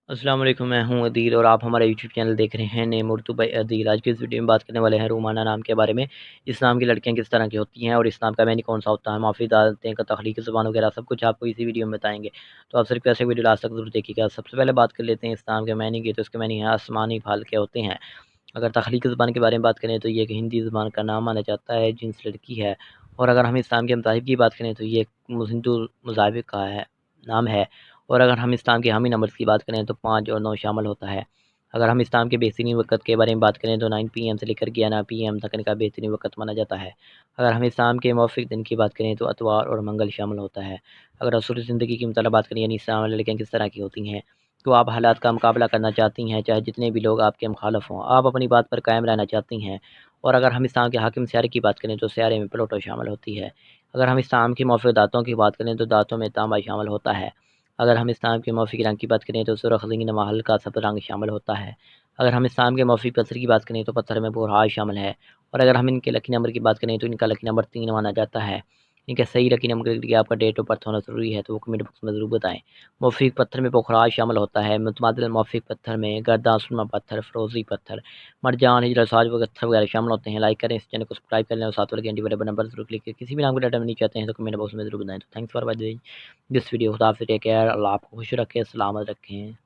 السلام علیکم، میں ہوں عدیل اور آپ ہمارا یوٹیوب چینل دیکھ رہے ہیں نیم اردو بائی عدیل۔ آج کی اس ویڈیو میں بات کرنے والے ہیں رومانہ نام کے بارے میں۔ اسلام کی لڑکیاں کس طرح کی ہوتی ہیں اور اسلام کا معنی کون سا ہوتا ہے، معافی عادتیں کا تخلیقی زبان وغیرہ سب کچھ آپ کو اسی ویڈیو میں بتائیں گے، تو آپ صرف ایسے ویڈیو لاسٹ تک ضرور دیکھیے گا۔ سب سے پہلے بات کر لیتے ہیں اسلام کے معنی کی، تو اس کے معنی ہے آسمانی پھال کے ہوتے ہیں۔ اگر تخلیقی زبان کے بارے میں بات کریں تو یہ ایک ہندی زبان کا نام مانا جاتا ہے، جنس لڑکی ہے۔ اور اگر ہم اسلام کے مذاہب کی بات کریں تو یہ ایک ہندو مذاہب کا نام ہے۔ اور اگر ہم اسلام کے حامی نمبرز کی بات کریں تو 5 اور 9 شامل ہوتا ہے۔ اگر ہم اسلام کے بہترین وقت کے بارے میں بات کریں تو 9 PM سے لے کر 11 PM تک ان کا بہترین وقت مانا جاتا ہے۔ اگر ہم اسلام کے موافق دن کی بات کریں تو اتوار اور منگل شامل ہوتا ہے۔ اگر اصول زندگی کی مطالعہ بات کریں یعنی اسلام میں لڑکیاں کس طرح کی ہوتی ہیں، تو آپ حالات کا مقابلہ کرنا چاہتی ہیں، چاہے جتنے بھی لوگ آپ کے مخالف ہوں، آپ اپنی بات پر قائم رہنا چاہتی ہیں۔ اور اگر ہم اسلام کے حاکم سیارے کی بات کریں تو سیارے میں پلوٹو شامل ہوتی ہے۔ اگر ہم اسلام کے موافق دانتوں کی بات کریں تو دانتوں میں تانبا شامل ہوتا ہے۔ اگر ہم اسلام کے موافق رنگ کی بات کریں تو سرخ رنگ و ہلکا سبز رنگ شامل ہوتا ہے۔ اگر ہم اسلام کے موافق پتھر کی بات کریں تو پتھر میں بورہاج شامل ہے۔ اور اگر ہم ان کے لکی نمبر کی بات کریں تو ان کا لکی نمبر 3 مانا جاتا ہے۔ ان کا صحیح لکی نمبر کے لیے آپ کا ڈیٹ آف برتھ ہونا ضروری ہے، تو وہ کمنٹ باکس میں ضرور بتائیں۔ موافق پتھر میں پوکھراج شامل ہوتا ہے۔ متبادل موافق پتھر میں گرداں، سرما پتھر، فروزی پتھر، مرجان، ہجرہ ساج پتھر وغیرہ شامل ہوتے ہیں۔ لائک کریں، اس چینل کو سبسکرائب کر لیں اور ساتھ والے گھنٹی والے نمبر ضرور کلک کریں۔ کسی بھی نام کو ڈیٹا میں نہیں چاہتے ہیں تو کمنٹ باکس میں ضرور بتائیں۔ تو thanks for watching this video. خدا حافظ، ٹیک کیئر، اللہ آپ کو خوش رکھے، سلامت رکھیں۔